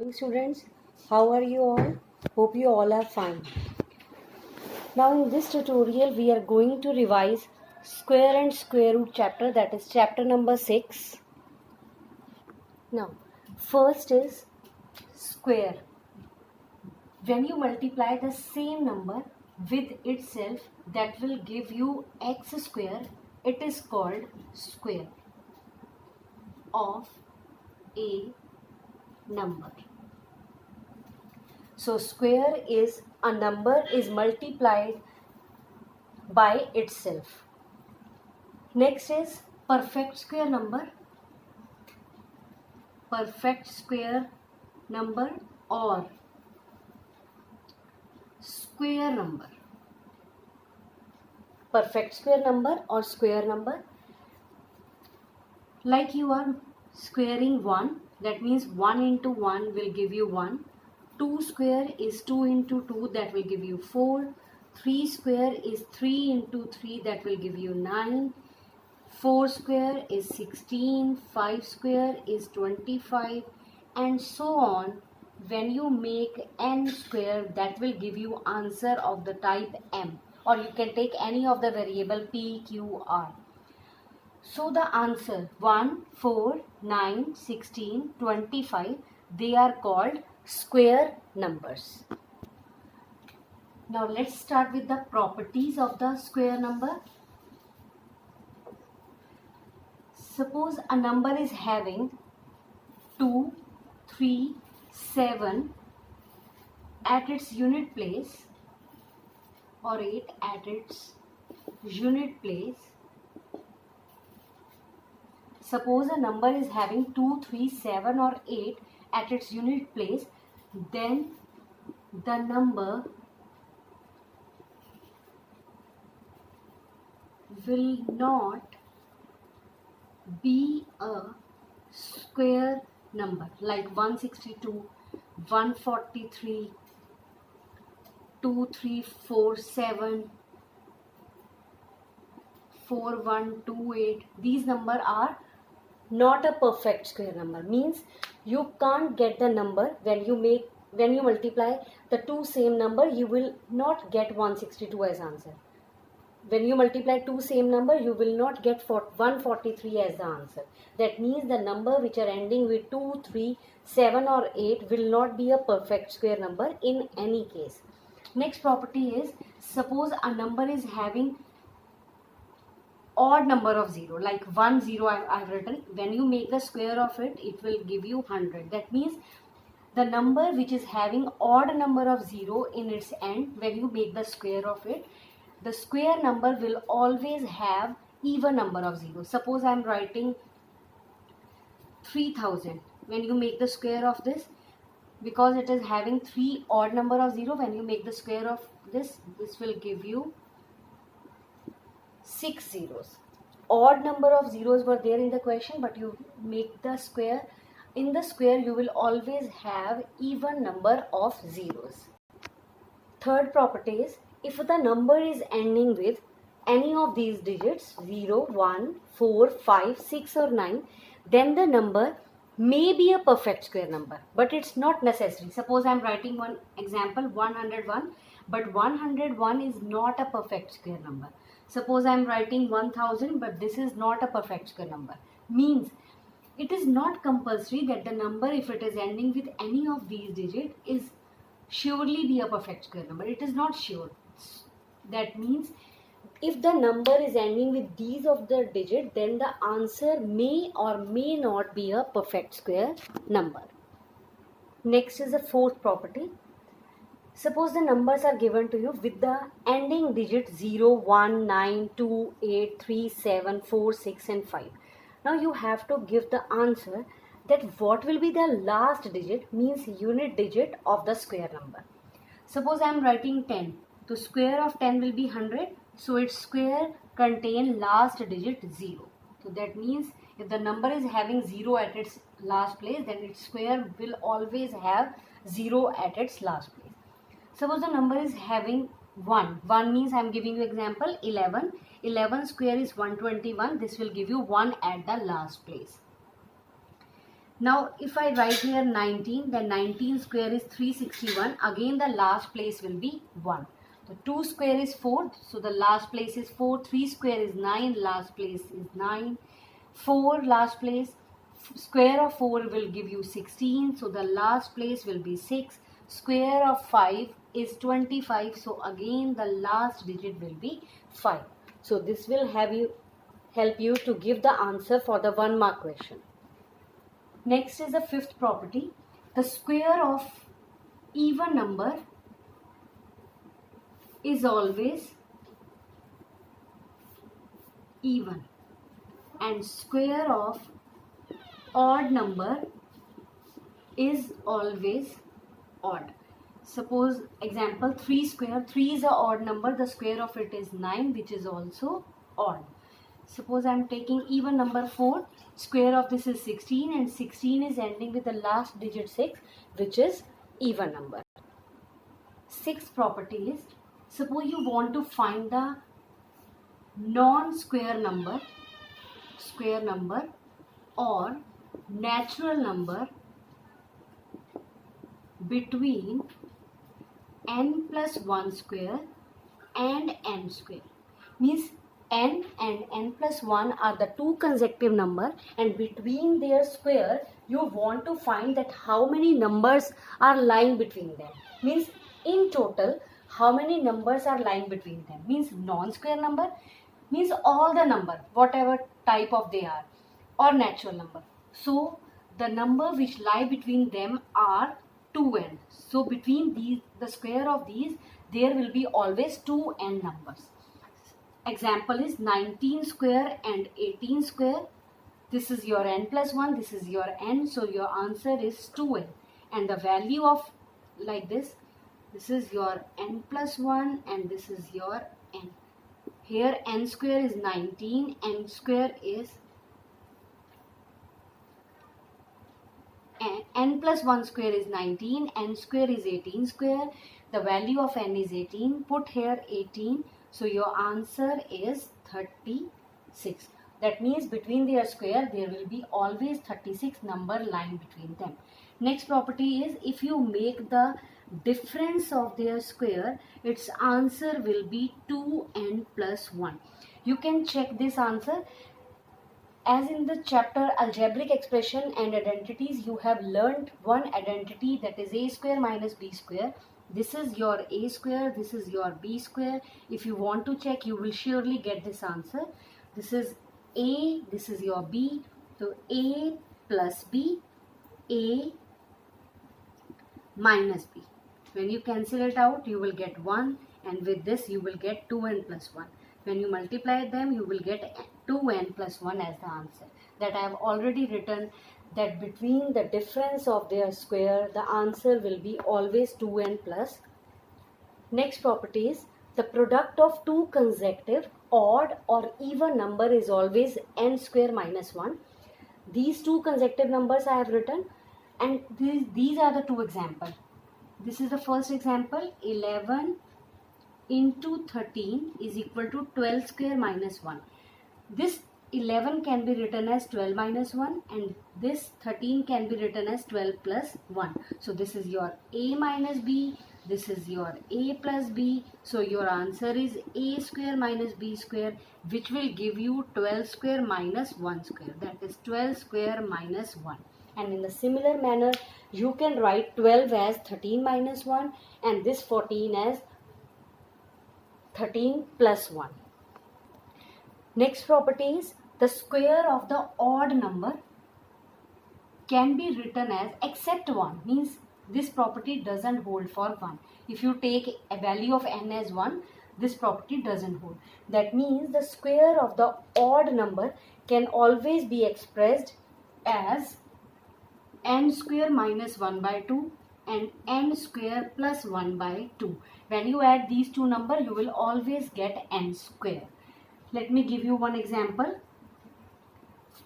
morning, students. How are you all? Hope you all are fine. Now in this tutorial we are going to revise square and square root chapter, that is chapter number 6. Now first is square. When you multiply the same number with itself, that will give you x square. It is called square of a number. So square is a number is multiplied by itself. Next is perfect square number. Perfect square number or square number. Perfect square number or square number. Like you are squaring 1, that means 1 into 1 will give you 1. 2 square is 2 into 2, that will give you 4. 3 square is 3 into 3, that will give you 9. 4 square is 16. 5 square is 25, and so on. When you make n square, that will give you answer of the type m, or you can take any of the variable p, q, r. So the answer 1, 4, 9, 16, 25, they are called square numbers. Now let's start with the properties of the square number. Suppose a number is having 2, 3, 7 at its unit place, or 8 at its unit place. Suppose a number is having 2, 3, 7 or 8 at its unit place, then the number will not be a square number, like 162, 143, 2347, 4128. These numbers are not a perfect square number. Means you can't get the number when you multiply the two same number, you will not get 162 as answer. When you multiply two same number, you will not get 143 as the answer. That means the number which are ending with 2, 3, 7 or 8 will not be a perfect square number in any case. Next property is, suppose a number is having odd number of 0, like 1 0 I have written. When you make the square of it, it will give you 100. That means the number which is having odd number of 0 in its end, when you make the square of it, the square number will always have even number of 0. Suppose I am writing 3000. When you make the square of this, because it is having 3 odd number of 0, when you make the square of this will give you 6 zeros. Odd number of zeros were there in the question, but you make the square. In the square you will always have even number of zeros. Third property is, if the number is ending with any of these digits 0, 1, 4, 5, 6 or 9, then the number may be a perfect square number, but it's not necessary. Suppose I am writing one example, 101, but 101 is not a perfect square number. Suppose I am writing 1000, but this is not a perfect square number. Means it is not compulsory that the number, if it is ending with any of these digits, is surely be a perfect square number. It is not sure. That means if the number is ending with these of the digit, then the answer may or may not be a perfect square number. Next is the fourth property. Suppose the numbers are given to you with the ending digit 0, 1, 9, 2, 8, 3, 7, 4, 6 and 5. Now you have to give the answer that what will be the last digit, means unit digit of the square number. Suppose I am writing 10. The square of 10 will be 100. So its square contain last digit 0. So that means if the number is having 0 at its last place, then its square will always have 0 at its last place. Suppose the number is having 1. 1 means I am giving you example 11. 11 square is 121. This will give you 1 at the last place. Now if I write here 19, then 19 square is 361. Again the last place will be 1. So 2 square is 4. So the last place is 4. 3 square is 9. Last place is 9. 4 last place. Square of 4 will give you 16. So the last place will be 6. Square of 5 is 25. So again the last digit will be 5. So this will help you to give the answer for the 1 mark question. Next is the fifth property. The square of even number is always even and square of odd number is always odd. Suppose example 3 square. 3 is a odd number. The square of it is 9, which is also odd. Suppose I am taking even number 4. Square of this is 16 and 16 is ending with the last digit 6, which is even number. Sixth property is, suppose you want to find the non-square number, square number or natural number between n plus 1 square and n square. Means n and n plus 1 are the two consecutive number, and between their square you want to find that how many numbers are lying between them. Means in total how many numbers are lying between them. Means non-square number means all the number whatever type of they are, or natural number. So the number which lie between them are 2n. So between these, the square of these, there will be always 2n numbers. Example is 19 square and 18 square. This is your n plus 1, this is your n. So your answer is 2n. And the value of like this is your n plus 1 and this is your n. Here n square is 19, n square is n plus 1 square is 19, n square is 18 square. The value of n is 18. Put here 18. So your answer is 36. That means between their square there will be always 36 number lying between them. Next property is, if you make the difference of their square, its answer will be 2n plus 1. You can check this answer. As in the chapter algebraic expression and identities, you have learned one identity, that is a square minus b square. This is your a square, this is your b square. If you want to check, you will surely get this answer. This is a, this is your b. So a plus b, a minus b. When you cancel it out, you will get 1, and with this you will get 2n plus 1. When you multiply them, you will get 2n plus 1 as the answer. That I have already written, that between the difference of their square, the answer will be always 2n plus. Next property is, the product of two consecutive odd or even number is always n square minus 1. These two consecutive numbers I have written, and these are the two examples. This is the first example. 11 into 13 is equal to 12 square minus 1. This 11 can be written as 12 minus 1, and this 13 can be written as 12 plus 1. So this is your a minus b, this is your a plus b. So your answer is a square minus b square, which will give you 12 square minus 1 square. That is 12 square minus 1. And in a similar manner, you can write 12 as 13 minus 1 and this 14 as 13 plus 1. Next property is, the square of the odd number can be written as except 1. Means this property doesn't hold for 1. If you take a value of n as 1, this property doesn't hold. That means the square of the odd number can always be expressed as n square minus 1 by 2 and n square plus 1 by 2. When you add these two numbers, you will always get n square. Let me give you one example.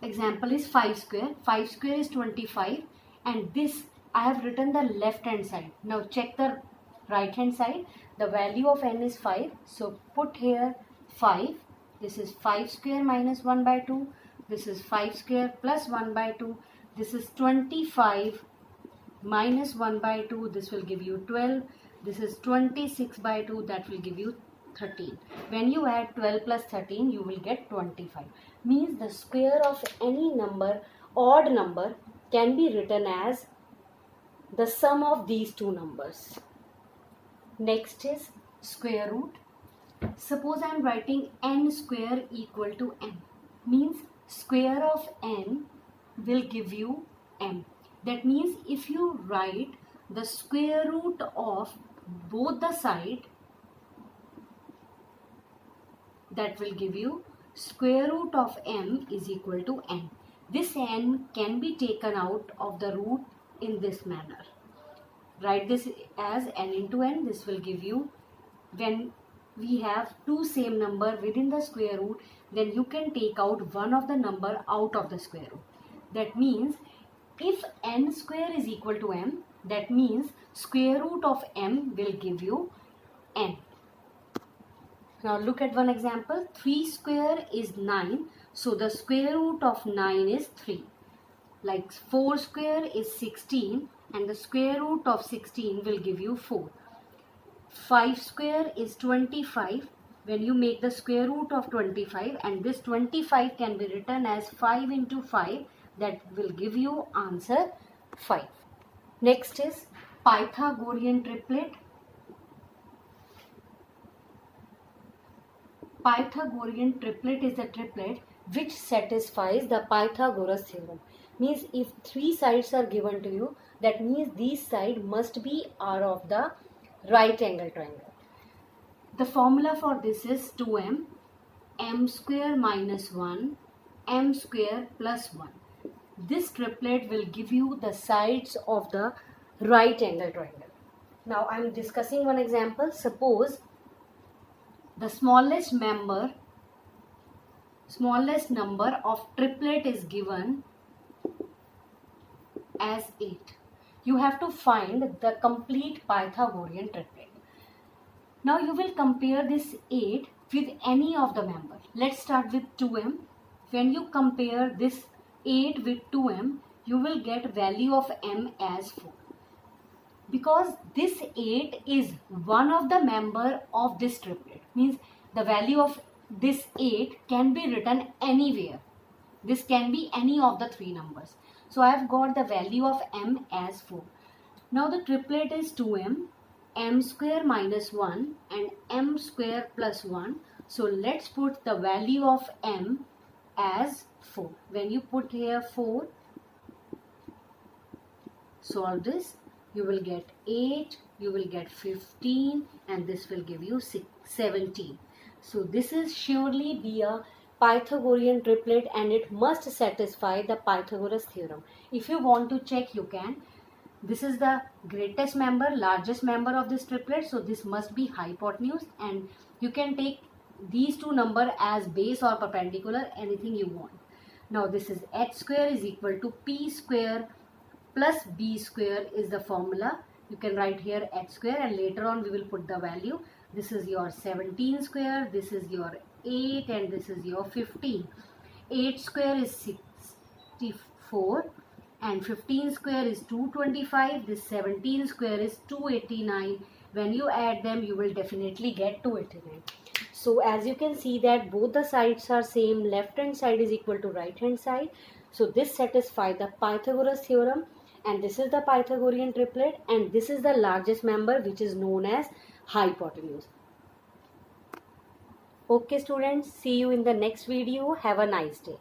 Example is 5 square. 5 square is 25, and this I have written the left hand side. Now check the right hand side. The value of n is 5. So put here 5. This is 5 square minus 1 by 2. This is 5 square plus 1 by 2. This is 25 minus 1 by 2, this will give you 12. This is 26 by 2, that will give you 13. When you add 12 plus 13, you will get 25. Means the square of any number, odd number, can be written as the sum of these two numbers. Next is square root. Suppose I am writing n square equal to m. Means square of n will give you m. That means if you write the square root of both the side, that will give you square root of m is equal to n. This n can be taken out of the root in this manner. Write this as n into n. This will give you, when we have two same number within the square root, then you can take out one of the number out of the square root. That means if n square is equal to m, that means square root of m will give you n. Now look at one example. 3 square is 9. So the square root of 9 is 3. Like 4 square is 16 and the square root of 16 will give you 4. 5 square is 25. When you make the square root of 25, and this 25 can be written as 5 into 5, that will give you answer 5. Next is Pythagorean triplet. Pythagorean triplet is a triplet which satisfies the Pythagoras theorem. Means if three sides are given to you, that means these sides must be are of the right angle triangle. The formula for this is 2m, m square minus 1, m square plus 1. This triplet will give you the sides of the right angle triangle. Now I am discussing one example. Suppose the smallest number of triplet is given as 8. You have to find the complete Pythagorean triplet. Now you will compare this 8 with any of the member. Let's start with 2m. When you compare this 8 with 2m, you will get value of m as 4. Because this 8 is one of the member of this triplet, means the value of this 8 can be written anywhere. This can be any of the three numbers. So I have got the value of m as 4. Now the triplet is 2m, m square minus 1 and m square plus 1. So let's put the value of m as 4. When you put here 4, solve this, you will get 8, you will get 15, and this will give you 17. So this is surely be a Pythagorean triplet and it must satisfy the Pythagoras theorem. If you want to check, you can. This is the greatest member, largest member of this triplet, so this must be hypotenuse, and you can take these two numbers as base or perpendicular, anything you want. Now this is h square is equal to p square plus b square is the formula. You can write here h square and later on we will put the value. This is your 17 square, this is your 8 and this is your 15. 8 square is 64 and 15 square is 225. This 17 square is 289. When you add them, you will definitely get 289. So as you can see that both the sides are same, left hand side is equal to right hand side. So this satisfies the Pythagoras theorem, and this is the Pythagorean triplet, and this is the largest member which is known as hypotenuse. Okay students, see you in the next video. Have a nice day.